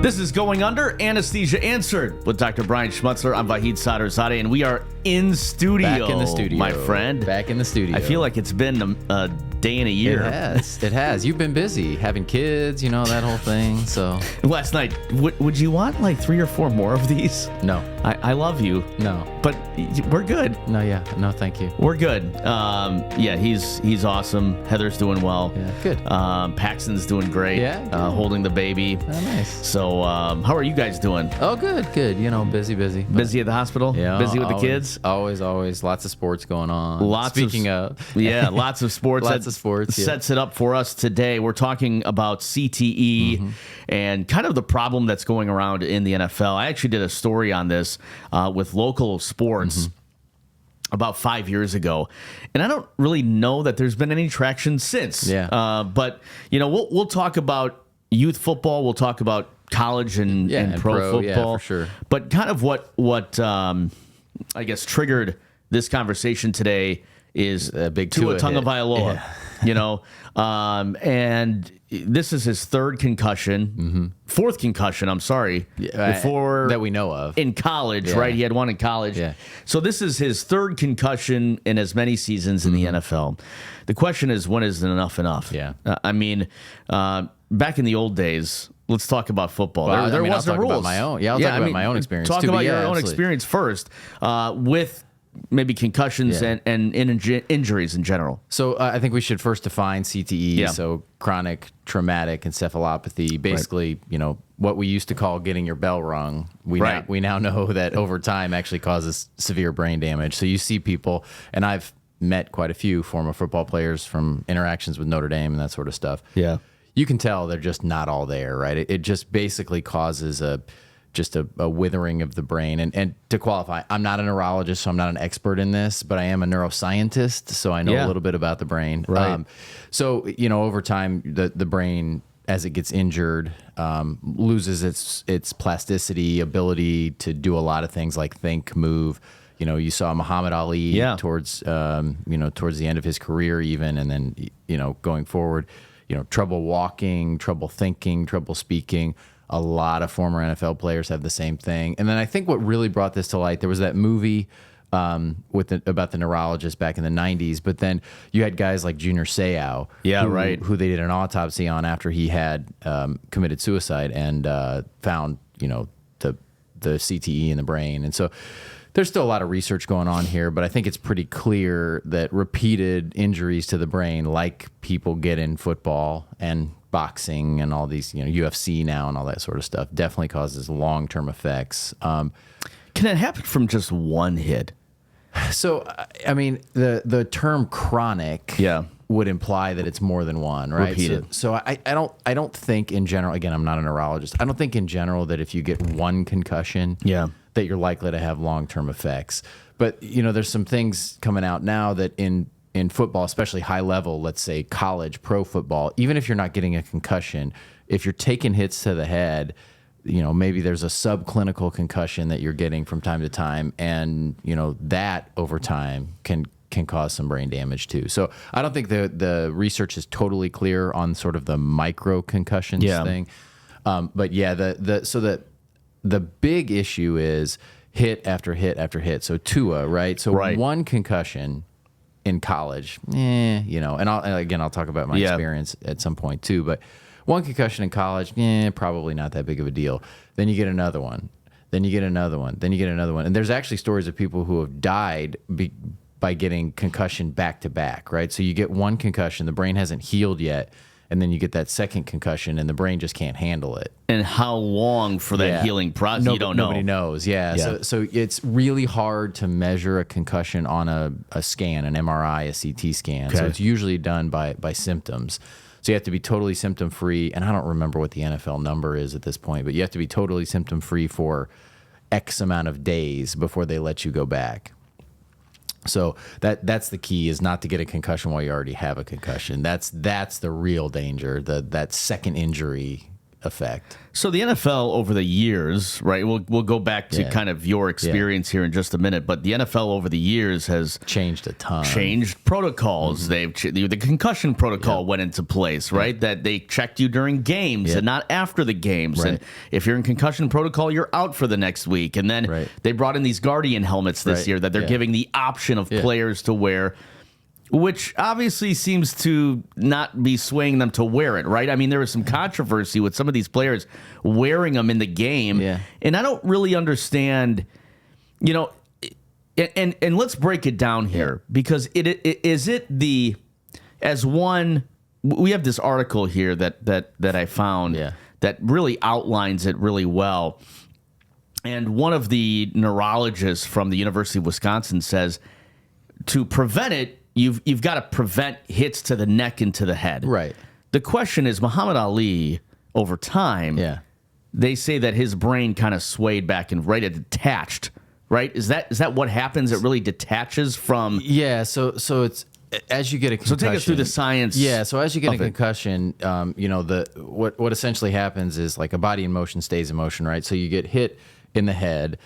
This is Going Under, Anesthesia Answered with Dr. Brian Schmutzler. I'm Vahid Sadrzadeh, and we are in studio. Back in the studio. My friend. Back in the studio. I feel like it's been a day and a year. It has. You've been busy having kids, that whole thing. So last night, would you want like 3 or 4 more of these? No. I love you. No. But we're good. No, thank you. We're good. He's awesome. Heather's doing well. Yeah, good. Paxton's doing great. Yeah, good. Holding the baby. Oh, nice. So, how are you guys doing? Oh, good. Busy. Busy at the hospital? Yeah. Busy with the kids? Always. Lots of sports going on. Lots of sports. Lots of sports. Yeah. Sets it up for us today. We're talking about CTE and kind of the problem that's going around in the NFL. I actually did a story on this with local sports about 5 years ago, and I don't really know that there's been any traction since. Yeah. But we'll talk about youth football. We'll talk about college and pro football. Yeah, for sure. But kind of what I guess triggered this conversation today is big Tua Tua Tagovailoa. And this is his third concussion, fourth concussion. I'm sorry, before that we know of in college, right? He had one in college. Yeah. So this is his third concussion in as many seasons in the NFL. The question is, when is enough enough? Yeah. Back in the old days, let's talk about football. Well, there wasn't I'll talk rules. About my own. Yeah, I'll talk about my own experience. Talk too, about your own absolutely. experience first with maybe concussions and injuries in general. So I think we should first define CTE. Yeah. So chronic traumatic encephalopathy, basically, what we used to call getting your bell rung. We now know that over time actually causes severe brain damage. So you see people, and I've met quite a few former football players from interactions with Notre Dame and that sort of stuff. Yeah. You can tell they're just not all there, right? It just basically causes a withering of the brain. And to qualify, I'm not a neurologist, so I'm not an expert in this, but I am a neuroscientist, so I know a little bit about the brain. Right. Over time, the brain, as it gets injured, loses its plasticity, ability to do a lot of things like think, move. You saw Muhammad Ali towards the end of his career even, and then, going forward, trouble walking, trouble thinking, trouble speaking. A lot of former NFL players have the same thing. And then I think what really brought this to light, there was that movie about the neurologist back in the 90s, but then you had guys like Junior Seau, who they did an autopsy on after he had committed suicide and found, the CTE in the brain. And so there's still a lot of research going on here, but I think it's pretty clear that repeated injuries to the brain, like people get in football and boxing and all these, UFC now and all that sort of stuff, definitely causes long-term effects. Can it happen from just one hit? So, the term chronic would imply that it's more than one, right? Repeated. So I don't think in general, again, I'm not a neurologist, I don't think in general that if you get one concussion, that you're likely to have long-term effects. But, there's some things coming out now that in football, especially high level, let's say college, pro football, even if you're not getting a concussion, if you're taking hits to the head, maybe there's a subclinical concussion that you're getting from time to time. And, that over time can cause some brain damage too. So I don't think the research is totally clear on sort of the micro concussions thing. But the big issue is hit after hit after hit. So Tua, right? So one concussion in college, and I'll talk about my experience at some point too, but one concussion in college, probably not that big of a deal. Then you get another one, then you get another one, then you get another one. And there's actually stories of people who have died by getting concussion back to back, right? So you get one concussion, the brain hasn't healed yet, and then you get that second concussion and the brain just can't handle it. And how long for that healing process? You don't know. Nobody knows. Yeah. So it's really hard to measure a concussion on a scan, an MRI, a CT scan. Okay. So it's usually done by symptoms. So you have to be totally symptom free. And I don't remember what the NFL number is at this point, but you have to be totally symptom free for X amount of days before they let you go back. So that's the key, is not to get a concussion while you already have a concussion. That's the real danger. That second injury effect. So the NFL over the years, right? We'll go back to kind of your experience here in just a minute, but the NFL over the years has changed a ton. Changed protocols. The concussion protocol went into place, right? That they checked you during games and not after the games. Right. And if you're in concussion protocol, you're out for the next week. And then they brought in these Guardian helmets this year that they're giving the option of players to wear, which obviously seems to not be swaying them to wear it, right? I mean, there was some controversy with some of these players wearing them in the game. Yeah. And I don't really understand, you know, and let's break it down here, because we have this article here that I found that really outlines it really well. And one of the neurologists from the University of Wisconsin says to prevent it, you've got to prevent hits to the neck and to the head. Right. The question is, Muhammad Ali, over time, they say that his brain kind of swayed back and it detached. Right? Is that what happens? It really detaches from. Yeah. So it's as you get a concussion. So take us through the science. Yeah. So as you get a concussion, you know, what essentially happens is like a body in motion stays in motion, right? So you get hit in the head,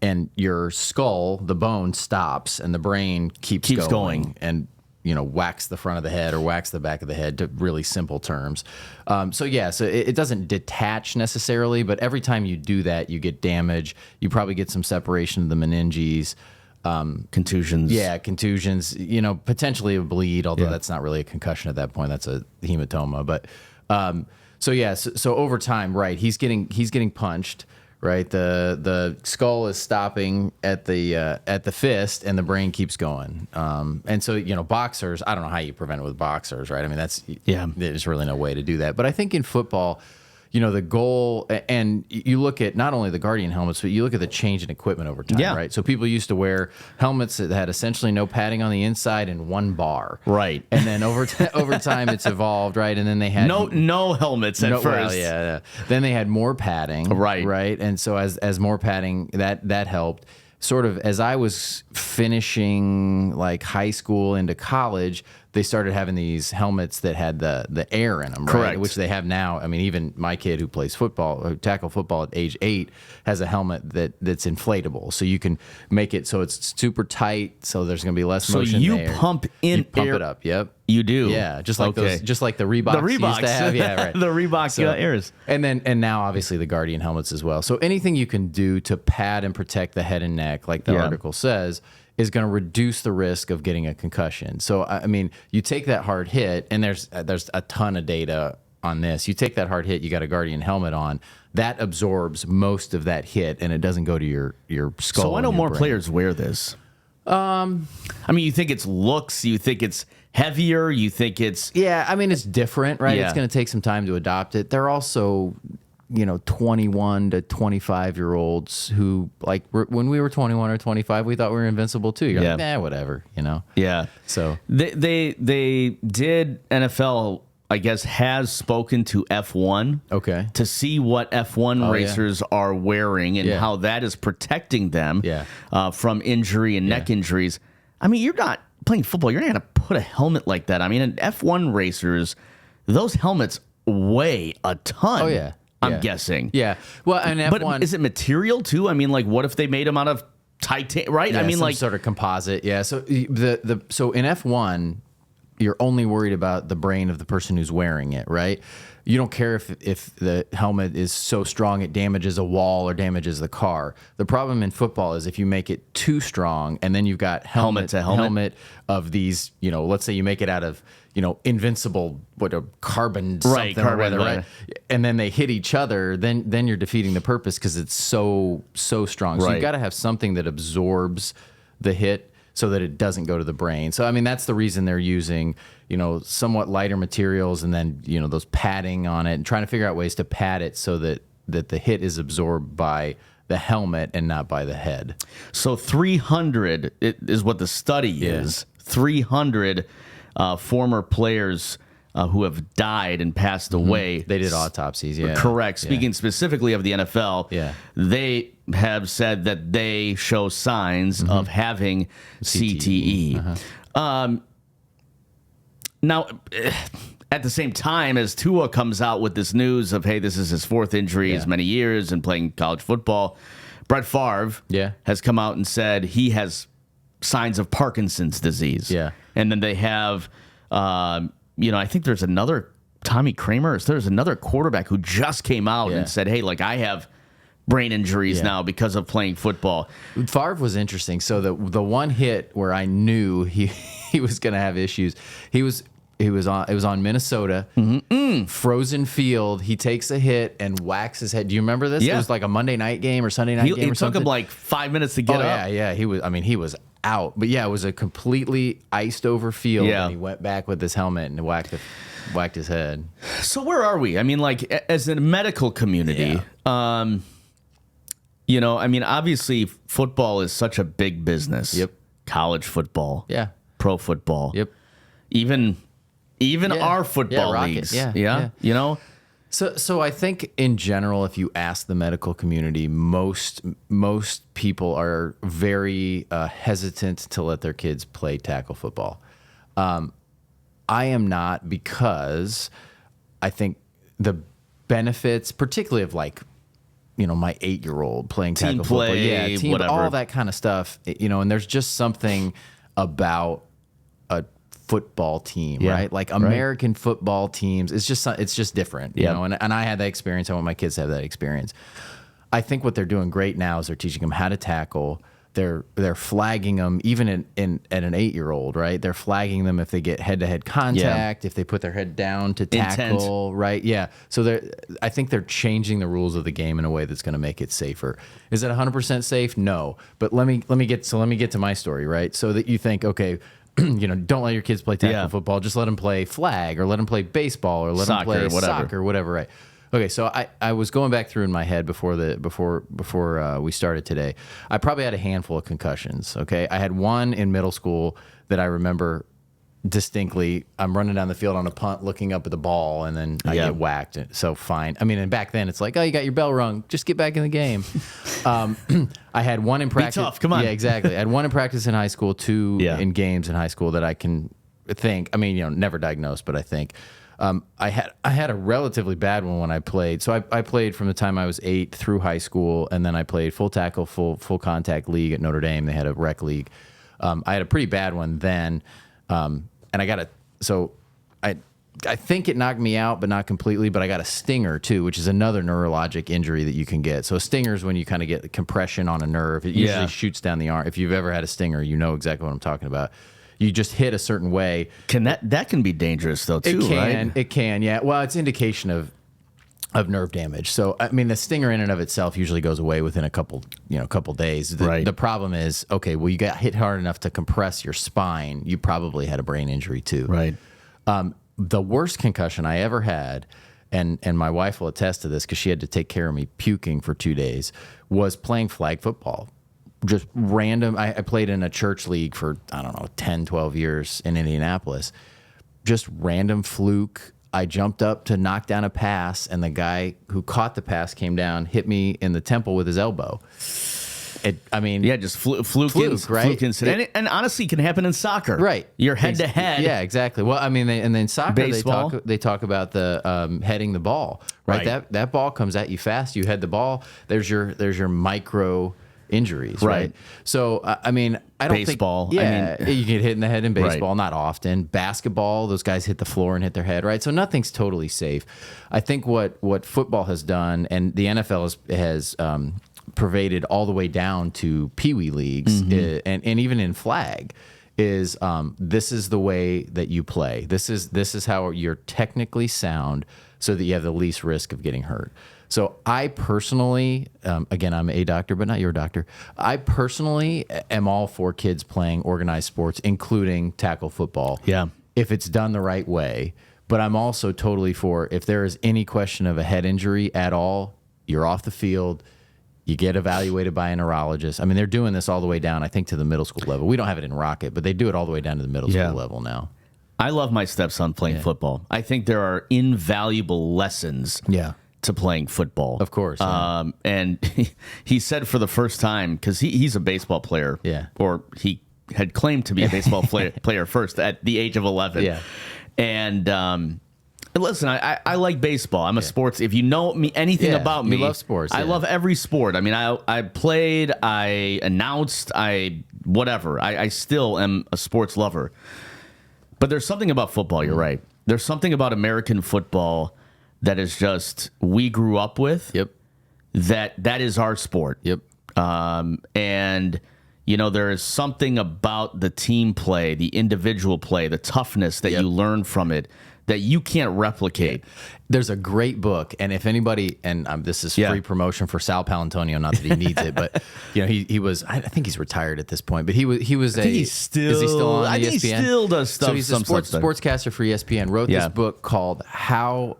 and your skull, the bone, stops, and the brain keeps going, and you know, whacks the front of the head or whacks the back of the head, to really simple terms. So it doesn't detach necessarily, but every time you do that, you get damage. You probably get some separation of the meninges. Contusions. Yeah, contusions. You know, potentially a bleed, although that's not really a concussion at that point. That's a hematoma. But so over time, right? He's getting punched. Right, the skull is stopping at the fist, and the brain keeps going. And so, you know, boxers, I don't know how you prevent it with boxers, right? I mean, there's really no way to do that. But I think in football, you know, the goal, and you look at not only the Guardian helmets, but you look at the change in equipment over time, right? So people used to wear helmets that had essentially no padding on the inside and one bar. Right. And then over time it's evolved, right? And then they had no helmets at first. Well, then they had more padding. Right. And so as more padding, that helped. Sort of as I was finishing like high school into college, they started having these helmets that had the air in them, right? Correct. Which they have now. I mean, even my kid who plays football, who tackle football at age 8, has a helmet that's inflatable. So you can make it so it's super tight, so there's going to be less motion there. So you pump air. It up, yep. You do? Yeah, just like the Reeboks used to have. Yeah, right. The Reebok airs. And now obviously the Guardian helmets as well. So anything you can do to pad and protect the head and neck, like the article says, is going to reduce the risk of getting a concussion. So I mean, you take that hard hit, and there's a ton of data on this. You take that hard hit, you got a Guardian helmet on, that absorbs most of that hit, and it doesn't go to your skull. So why don't more players wear this? I mean, you think it's looks, you think it's heavier, you think it's... Yeah, I mean, it's different, right? Yeah. It's going to take some time to adopt it. They're also, you know, 21 to 25-year-olds who, like, when we were 21 or 25, we thought we were invincible too. You're like, nah, whatever, you know? Yeah. So they did, NFL, I guess, has spoken to F1 to see what F1 racers are wearing and how that is protecting them from injury and neck injuries. I mean, you're not playing football. You're not going to put a helmet like that. I mean, F1 racers, those helmets weigh a ton. Oh, yeah. I'm guessing. Yeah. Well, and F1... But is it material, too? I mean, like, what if they made them out of titanium, right? Yeah, I mean, some like... sort of composite, yeah. So so in F1... you're only worried about the brain of the person who's wearing it, right? You don't care if the helmet is so strong it damages a wall or damages the car. The problem in football is if you make it too strong, and then you've got helmet of these, you know, let's say you make it out of, you know, invincible, carbon something or whatever, right? And then they hit each other, then you're defeating the purpose because it's so strong. So you've got to have something that absorbs the hit so that it doesn't go to the brain. So, I mean, that's the reason they're using, you know, somewhat lighter materials and then, you know, those padding on it and trying to figure out ways to pad it so that the hit is absorbed by the helmet and not by the head. So 300 is what the study is. 300 former players who have died and passed away. They did autopsies, Correct. Speaking specifically of the NFL, they have said that they show signs of having CTE. Now, at the same time as Tua comes out with this news of, hey, this is his 4th injury as many years and playing college football, Brett Favre has come out and said he has signs of Parkinson's disease. Yeah. And then they have, I think there's another Tommy Kramer. There's another quarterback who just came out and said, hey, like I have brain injuries now because of playing football. Favre was interesting. So the one hit where I knew he was going to have issues, it was on Minnesota, frozen field. He takes a hit and whacks his head. Do you remember this? Yeah. It was like a Monday night game or Sunday night game or something. It took him like 5 minutes to get up. Yeah. He was out. But yeah, it was a completely iced over field. Yeah. And he went back with his helmet and whacked his head. So where are we? I mean, like as a medical community, obviously football is such a big business. Yep. College football. Yeah. Pro football. Yep. Even our football leagues. Yeah. You know? So I think in general, if you ask the medical community, most people are very hesitant to let their kids play tackle football. I am not, because I think the benefits, particularly of like, my 8-year-old playing tackle play, football, whatever, all that kind of stuff, and there's just something about a football team, right? Like American football teams, it's just different, you know. And I had that experience. I want my kids to have that experience. I think what they're doing great now is they're teaching them how to tackle. They're flagging them even at an 8-year-old, right? They're flagging them if they get head-to-head contact, if they put their head down to tackle, intent. right? Yeah. So I think they're changing the rules of the game in a way that's going to make it safer. Is it 100% safe? No. But let me get to my story, right? So that you think, okay, don't let your kids play tackle football. Just let them play flag, or let them play baseball, or let them play soccer, whatever, right? Okay, so I was going back through in my head before we started today. I probably had a handful of concussions. Okay, I had one in middle school that I remember distinctly. I'm running down the field on a punt, looking up at the ball, and then I get whacked. So fine. I mean, and back then it's like, oh, you got your bell rung, just get back in the game. I had one in practice. Be tough, come on. Yeah, exactly. I had one in practice in high school, two in games in high school that I can think. I mean, never diagnosed, but I think. I had a relatively bad one when I played. So I played from the time I was 8 through high school, and then I played full tackle, full contact league at Notre Dame. They had a rec league. I had a pretty bad one then, and I think it knocked me out, but not completely. But I got a stinger too, which is another neurologic injury that you can get. So a stinger is when you kind of get compression on a nerve. It usually shoots down the arm. If you've ever had a stinger, you know exactly what I'm talking about. You just hit a certain way. That can be dangerous though too, right? It can, yeah. Well, it's indication of nerve damage. So I mean, the stinger in and of itself usually goes away within a couple days. The problem is, okay, well, you got hit hard enough to compress your spine. You probably had a brain injury too. Right. The worst concussion I ever had, and my wife will attest to this because she had to take care of me puking for 2 days, was playing flag football. Just random. I played in a church league for, 10, 12 years in Indianapolis. Just random fluke. I jumped up to knock down a pass, and the guy who caught the pass came down, hit me in the temple with his elbow. Just fluke, right? Fluke incident. And honestly, it can happen in soccer. Right. You're head to head. Yeah, exactly. Well, I mean, and then soccer, baseball. they talk about the heading the ball, right? That ball comes at you fast. You head the ball. There's your micro injuries, right? So I mean, I don't baseball. think you get hit in the head in baseball, not often. Basketball, those guys hit the floor and hit their head, right? So nothing's totally safe. I think what football has done, and the NFL has pervaded all the way down to peewee leagues, and even in flag, is this is the way that you play. This is how you're technically sound, so that you have the least risk of getting hurt. So I personally, again, I'm a doctor, but not your doctor. I personally am all for kids playing organized sports, including tackle football. Yeah. If it's done the right way. But I'm also totally for, if there is any question of a head injury at all, you're off the field. You get evaluated by a neurologist. I mean, they're doing this all the way down, I think, to the middle school level. We don't have it in Rocket, but they do it all the way down to the middle school level now. I love my stepson playing football. I think there are invaluable lessons to playing football. Of course. Yeah. And he said for the first time, because he's a baseball player, or he had claimed to be a baseball player first at the age of 11. Yeah. And Listen, I like baseball. I'm a sports. If you know me anything about me, you love sports. I love every sport. I mean, I played, I announced, whatever. I still am a sports lover. But there's something about football. You're right. There's something about American football that is just we grew up with. Yep. That is our sport. Yep. And there is something about the team play, the individual play, the toughness that you learn from it that you can't replicate. There's a great book, and if anybody, and this is free promotion for Sal Palantonio, not that he needs it, but he was, I think he's retired at this point, but he was I think he's still, is he still on I ESPN? think he still does stuff. So he's a sportscaster for ESPN, wrote this book called How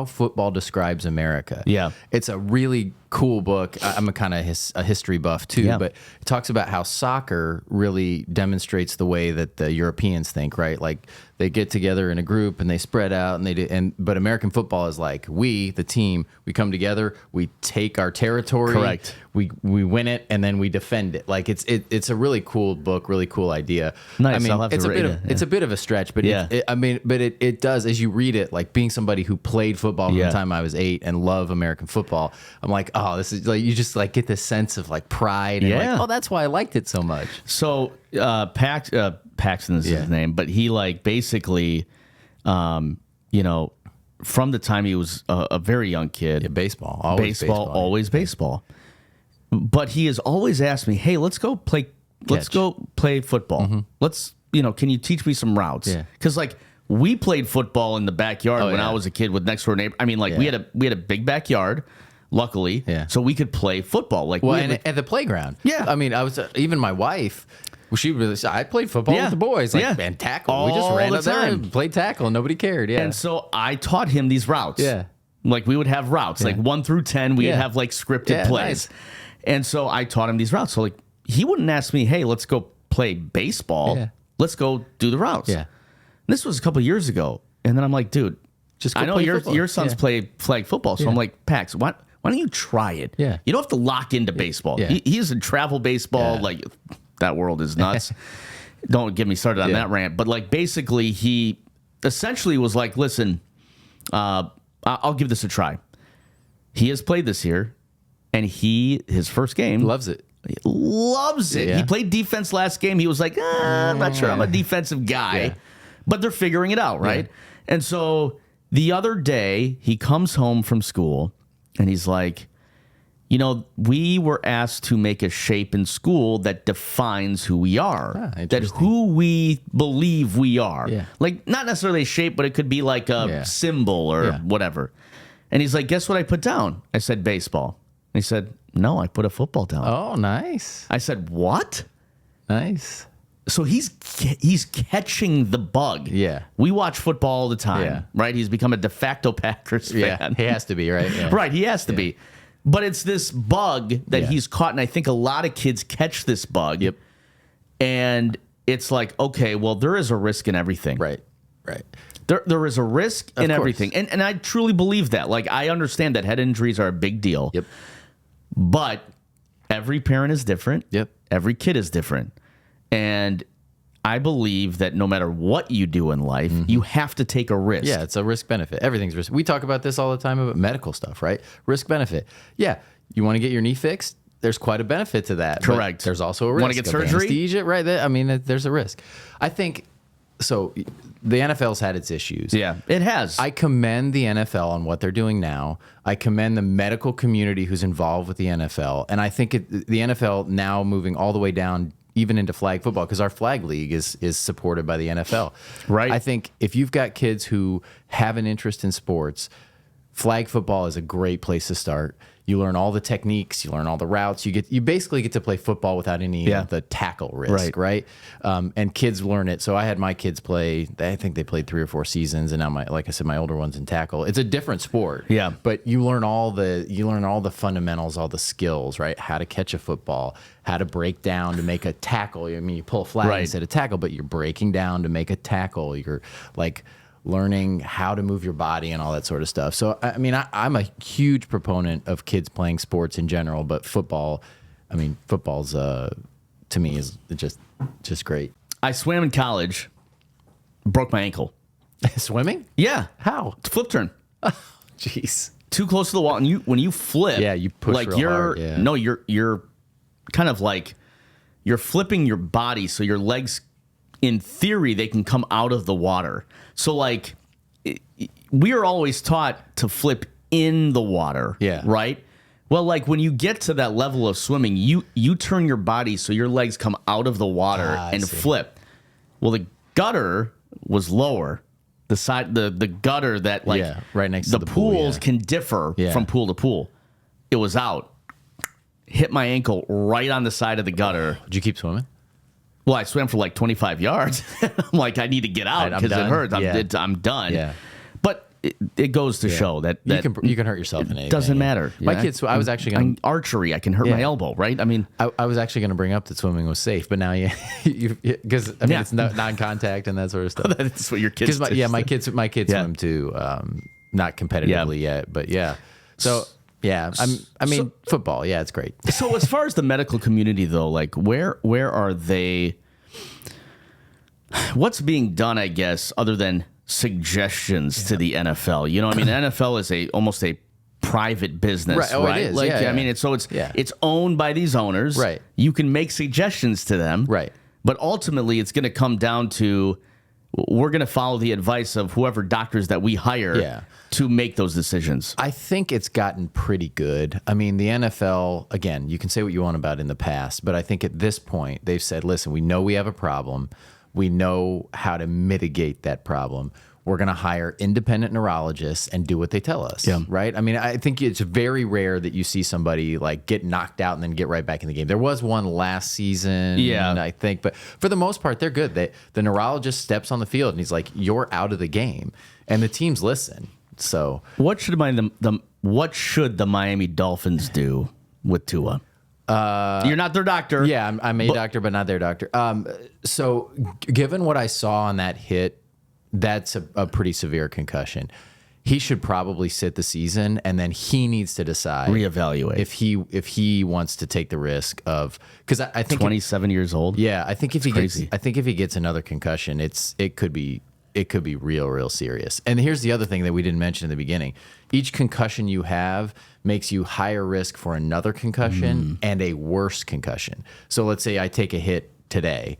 Football Describes America. Yeah. It's a really cool book. I'm a kind of a history buff too, but it talks about how soccer really demonstrates the way that the Europeans think, right? Like they get together in a group and they spread out and they do, but American football is like we, the team, we come together, we take our territory, correct, we win it, and then we defend it. Like it's a really cool book, really cool idea. Nice. I mean, I'll have to read it. It's a bit of a stretch, but it does, as you read it, like being somebody who played football from the time I was 8 and love American football, I'm like, oh, this is like, you just like get this sense of like pride and like, oh, that's why I liked it so much. So Paxton is his name, but he like basically, from the time he was a very young kid, baseball, always baseball. But he has always asked me, hey, let's go play football. Mm-hmm. Let's, can you teach me some routes? Yeah. Because like we played football in the backyard when I was a kid with next door neighbor. I mean, like we had a big backyard. Luckily, so we could play football. Like, at the playground. Yeah, I mean, I was even my wife. Well, I played football with the boys, and tackle. We just ran up there and played tackle, and nobody cared. Yeah, and so I taught him these routes. Yeah, like we would have routes, like 1 through 10. We'd have like scripted plays, and so I taught him these routes. So like he wouldn't ask me, "Hey, let's go play baseball. Yeah. Let's go do the routes." Yeah, and this was a couple of years ago, and then I'm like, "Dude, I know your sons play flag football," so I'm like, "Pax, what?" Why don't you try it? Yeah. You don't have to lock into baseball. Yeah. He's in travel baseball. Like, that world is nuts. Don't get me started on that rant. But, like, basically, he essentially was like, listen, I'll give this a try. He has played this year, and his first game. Loves it. He loves it. Yeah. He played defense last game. He was like, I'm not sure I'm a defensive guy. Yeah. But they're figuring it out, right? Yeah. And so the other day, he comes home from school. And he's like, we were asked to make a shape in school that defines who we are, that who we believe we are. Yeah. Like, not necessarily a shape, but it could be like a symbol or whatever. And he's like, guess what I put down? I said, baseball. And he said, no, I put a football down. Oh, nice. I said, what? Nice. So he's catching the bug. Yeah. We watch football all the time, right? He's become a de facto Packers fan. Yeah, he has to be, right? Yeah. Right, he has to be. But it's this bug that he's caught, and I think a lot of kids catch this bug. Yep. And it's like, okay, well, there is a risk in everything. Right. There is a risk in everything. And I truly believe that. Like, I understand that head injuries are a big deal. Yep. But every parent is different. Yep. Every kid is different. And I believe that no matter what you do in life, you have to take a risk. Yeah, it's a risk benefit. Everything's risk. We talk about this all the time about medical stuff, right? Risk benefit. Yeah, you want to get your knee fixed? There's quite a benefit to that. Correct. There's also a risk. Want to get surgery? Anesthesia, right? I mean, there's a risk. I think so. The NFL's had its issues. Yeah, it has. I commend the NFL on what they're doing now. I commend the medical community who's involved with the NFL, and I think the NFL now moving all the way down even into flag football, because our flag league is supported by the NFL. Right. I think if you've got kids who have an interest in sports, flag football is a great place to start. You learn all the techniques, you learn all the routes. You basically get to play football without any of the tackle risk, right? And kids learn it. So I had my kids play. I think they played 3 or 4 seasons, and now like I said, my older one's in tackle. It's a different sport. Yeah, but you learn all the fundamentals, all the skills, right? How to catch a football, how to break down to make a tackle. I mean, you pull a flag instead of tackle, but you're breaking down to make a tackle. You're like learning how to move your body and all that sort of stuff. So, I mean, I'm a huge proponent of kids playing sports in general, but football's to me is just great. I swam in college, broke my ankle. Swimming? Yeah. How? It's a flip turn. Jeez. Too close to the wall, and when you flip, you push like real hard. Yeah. No, you're kind of like you're flipping your body, so your legs, in theory, they can come out of the water. So like we are always taught to flip in the water. Yeah. Right. Well, like when you get to that level of swimming, you turn your body so your legs come out of the water and flip. Well, the gutter was lower. The side, the gutter that like right next to the pools pool, can differ from pool to pool. It was out. Hit my ankle right on the side of the gutter. Did you keep swimming? Well, I swam for like 25 yards. I'm like, I need to get out because it hurts. I'm done. Yeah. But it goes to show that you can hurt yourself in anything. Doesn't matter. My kids, I was actually going archery. I can hurt my elbow, right? I mean, I was actually going to bring up that swimming was safe, but now because it's non-contact and that sort of stuff. That's what your kids. My kids swim too, not competitively yet, but yeah. So yeah, football. Yeah, it's great. So as far as the medical community, though, like where are they? What's being done, I guess, other than suggestions to the NFL? You know, I mean, the NFL is almost a private business, right? It is. Like, I mean, it's owned by these owners, right? You can make suggestions to them, right? But ultimately, it's going to come down to we're going to follow the advice of whoever doctors that we hire to make those decisions. I think it's gotten pretty good. I mean, the NFL, again, you can say what you want about it in the past, but I think at this point, they've said, listen, we know we have a problem. We know how to mitigate that problem. We're going to hire independent neurologists and do what they tell us, right? I mean, I think it's very rare that you see somebody like get knocked out and then get right back in the game. There was one last season, I think, but for the most part, they're good. The neurologist steps on the field and he's like, you're out of the game, and the teams listen. So what should the Miami Dolphins do with Tua? You're not their doctor. Yeah, I'm a doctor, but not their doctor. So given what I saw on that hit, that's a pretty severe concussion. He should probably sit the season, and then he needs to decide, reevaluate if he wants to take the risk of, because I think 27 years old. Yeah, I think if he gets another concussion, it could be real serious. And here's the other thing that we didn't mention in the beginning: each concussion you have makes you higher risk for another concussion and a worse concussion. So let's say I take a hit today.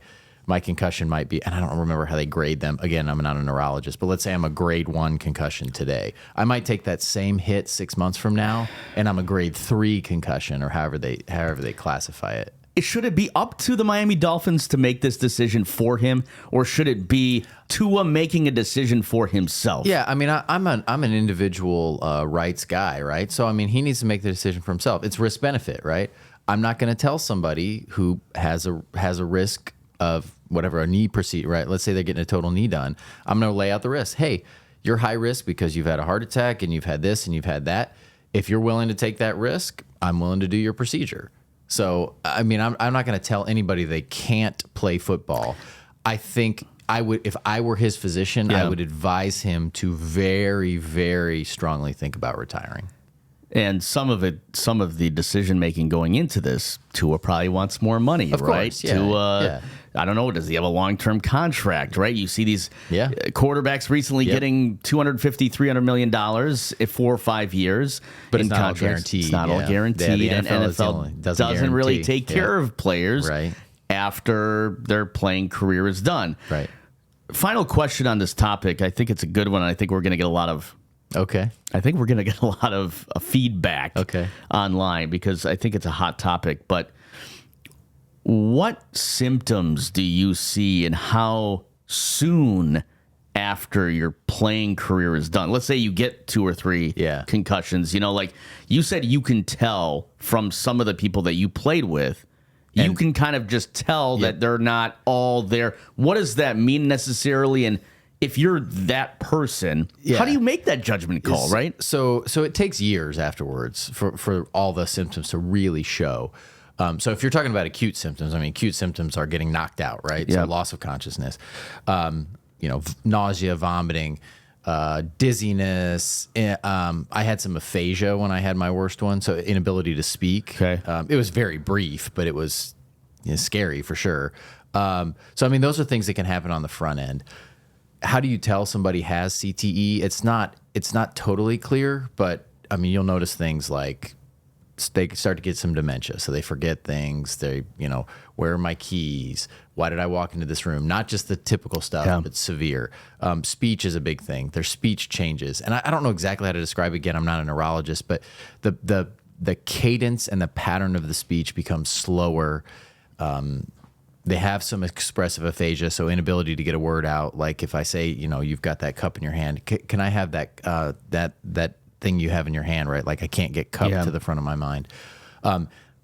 My concussion might be, and I don't remember how they grade them. Again, I'm not a neurologist, but let's say I'm a grade 1 concussion today. I might take that same hit 6 months from now, and I'm a grade 3 concussion, or however they classify it. Should it be up to the Miami Dolphins to make this decision for him, or should it be Tua making a decision for himself? Yeah, I mean, I'm an individual rights guy, right? So I mean, he needs to make the decision for himself. It's risk benefit, right? I'm not going to tell somebody who has a risk of whatever, a knee procedure, right? Let's say they're getting a total knee done. I'm going to lay out the risk. Hey, you're high risk because you've had a heart attack and you've had this and you've had that. If you're willing to take that risk, I'm willing to do your procedure. So, I mean, I'm not going to tell anybody they can't play football. I think I would, if I were his physician, I would advise him to very, very strongly think about retiring. And some of the decision making going into this, Tua probably wants more money, of right? Course, yeah. I don't know. Does he have a long-term contract, right? You see these quarterbacks recently getting $250, $300 million if 4 or 5 years. But it's not all guaranteed. It's not all guaranteed. Yeah, and NFL doesn't really take care of players after their playing career is done. Right. Final question on this topic. I think it's a good one. I think we're going to get a lot of feedback online because I think it's a hot topic. But what symptoms do you see and how soon after your playing career is done? Let's say you get 2 or 3 concussions. You know, like you said, you can tell from some of the people that you played with. You can kind of just tell that they're not all there. What does that mean necessarily? And if you're that person, how do you make that judgment call, right? So it takes years afterwards for all the symptoms to really show. So if you're talking about acute symptoms, I mean, acute symptoms are getting knocked out, right? So loss of consciousness, nausea, vomiting, dizziness. I had some aphasia when I had my worst one, so inability to speak. Okay. It was very brief, but it was scary for sure. So, I mean, those are things that can happen on the front end. how do you tell somebody has CTE? It's not totally clear, but I mean, you'll notice things like they start to get some dementia. So they forget things. They, where are my keys? Why did I walk into this room? Not just the typical stuff, but severe. Speech is a big thing. Their speech changes. And I don't know exactly how to describe it. Again, I'm not a neurologist, but the cadence and the pattern of the speech becomes slower. They have some expressive aphasia, so inability to get a word out. Like if I say, you've got that cup in your hand, can I have that thing you have in your hand, right? Like I can't get cup to the front of my mind.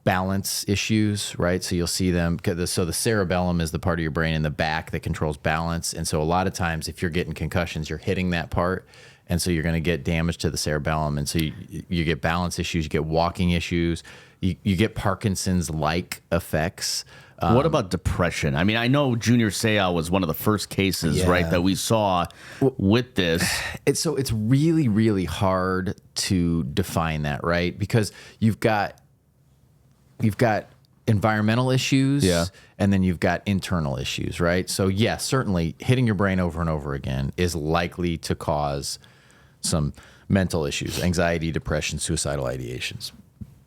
Balance issues, right? So you'll see them. So the cerebellum is the part of your brain in the back that controls balance. And so a lot of times if you're getting concussions, you're hitting that part. And so you're going to get damage to the cerebellum. And so you get balance issues, you get walking issues, you get Parkinson's-like effects. What about depression? I mean, I know Junior Seau was one of the first cases, right, that we saw with this. It's really, really hard to define that, right? Because you've got environmental issues, and then you've got internal issues, right? So certainly hitting your brain over and over again is likely to cause some mental issues, anxiety, depression, suicidal ideations.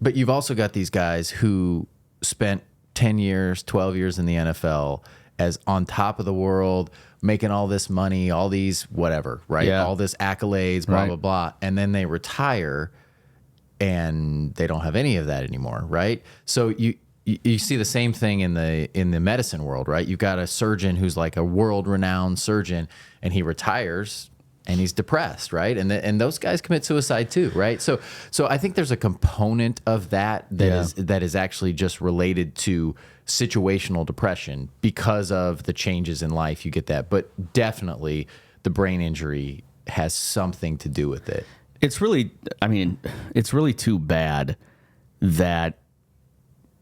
But you've also got these guys who spent 10 years, 12 years in the NFL as on top of the world, making all this money, all these whatever, right? All this accolades, blah, blah, blah. And then they retire and they don't have any of that anymore, right? So you see the same thing in the medicine world, right? You've got a surgeon who's like a world-renowned surgeon, and he retires and he's depressed, right? And those guys commit suicide too, right? So I think there's a component of that is actually just related to situational depression because of the changes in life. You get that, but definitely the brain injury has something to do with it. It's really too bad that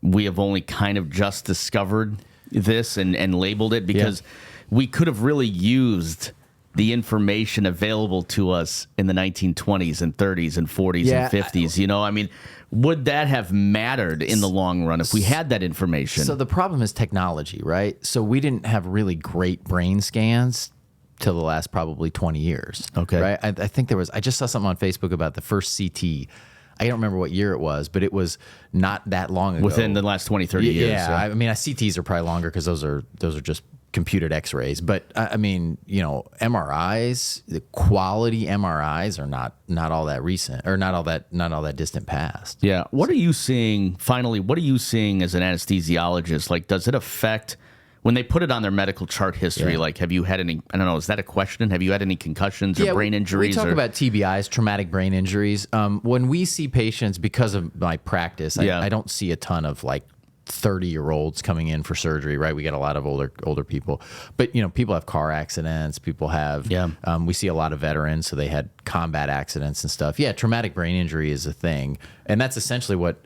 we have only kind of just discovered this and labeled it, because we could have really used the information available to us in the 1920s and 30s and 40s and 50s. Would that have mattered in the long run if we had that information? So the problem is technology, right? So we didn't have really great brain scans till the last probably 20 years. Okay. Right? I think I just saw something on Facebook about the first CT. I don't remember what year it was, but it was not that long ago. Within the last 20, 30 years. Yeah. I mean, CTs are probably longer because those are just computed x-rays. But I mean, MRIs, the quality MRIs are not all that recent, or not all that distant past. Yeah. What are you seeing, finally, what are you seeing as an anesthesiologist? Like, does it affect, when they put it on their medical chart history, like, have you had any, I don't know, is that a question? Have you had any concussions or brain injuries? We talk about TBIs, traumatic brain injuries. When we see patients, because of my practice, I don't see a ton of like 30-year-olds coming in for surgery, right? We get a lot of older people, but people have car accidents. People have, we see a lot of veterans, so they had combat accidents and stuff. Yeah, traumatic brain injury is a thing, and that's essentially what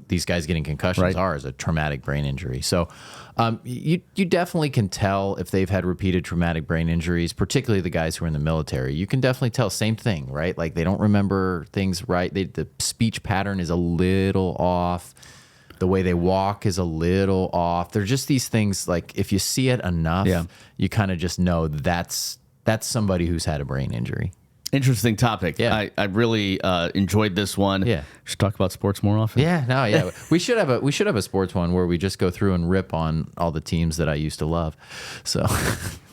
these guys getting concussions are, is a traumatic brain injury. So, you definitely can tell if they've had repeated traumatic brain injuries, particularly the guys who are in the military. You can definitely tell, same thing, right? Like they don't remember things right. The speech pattern is a little off. The way they walk is a little off. They're just these things, like if you see it enough, you kind of just know that's somebody who's had a brain injury. Interesting topic. Yeah. I really enjoyed this one. Yeah. Should talk about sports more often. Yeah. We should have a sports one where we just go through and rip on all the teams that I used to love. So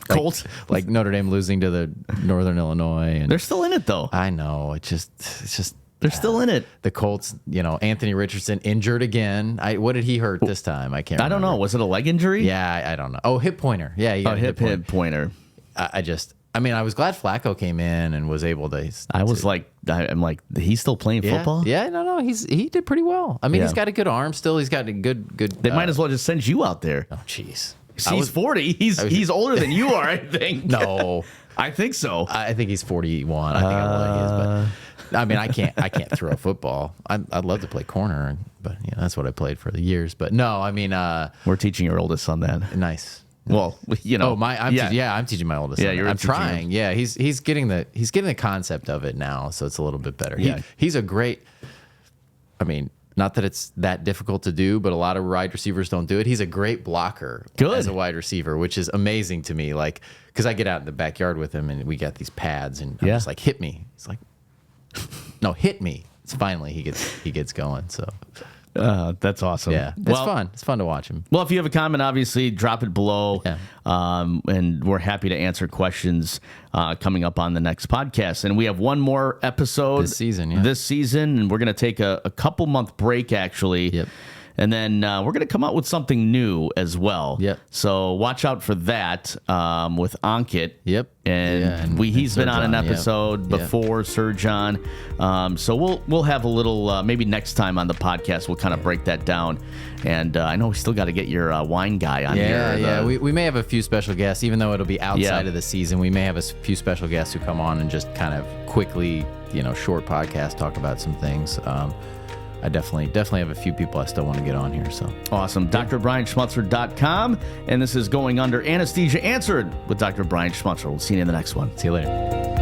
Colts, like Notre Dame losing to the Northern Illinois, and they're still in it though. I know. It's just they're still in it. The Colts, Anthony Richardson injured again. What did he hurt this time? I can't remember. I don't know. Was it a leg injury? Yeah, I don't know. Oh, hip pointer. Yeah, he got hip pointer. I was glad Flacco came in and was able to. I'm like, he's still playing football? Yeah, no, he did pretty well. I mean, he's got a good arm still. He's got a good. They might as well just send you out there. Oh, jeez. He's 40. He's older than you are, I think. No, I think so. I think he's 41. I think I know what he is, but. I mean, I can't throw a football. I'd love to play corner, but that's what I played for the years. But no, I mean, we're teaching your oldest son that. Nice. Well, I'm teaching my oldest son. I'm trying. Him. Yeah, he's getting the concept of it now, so it's a little bit better. Yeah. He's a great. I mean, Not that it's that difficult to do, but a lot of wide receivers don't do it. He's a great blocker as a wide receiver, which is amazing to me. Like, because I get out in the backyard with him and we got these pads, and I'm just like, hit me. He's like, no, hit me. It's finally he gets going. So. That's awesome. Yeah, it's fun. It's fun to watch him. Well, if you have a comment, obviously drop it below, and we're happy to answer questions coming up on the next podcast. And we have one more episode this season, and we're going to take a couple month break actually. Yep. And then we're going to come out with something new as well. Yep. So watch out for that with Ankit. Yep. And he's been on an episode before, Surgeon. So we'll have a little, maybe next time on the podcast, we'll kind of break that down. And I know we still got to get your wine guy on here. Yeah. We may have a few special guests, even though it'll be outside of the season. We may have a few special guests who come on and just kind of quickly, short podcast, talk about some things. I definitely have a few people I still want to get on here. So awesome. drbrianschmutzler.com. And this is Going Under Anesthesia Answered with Dr. Brian Schmutzler. We'll see you in the next one. See you later.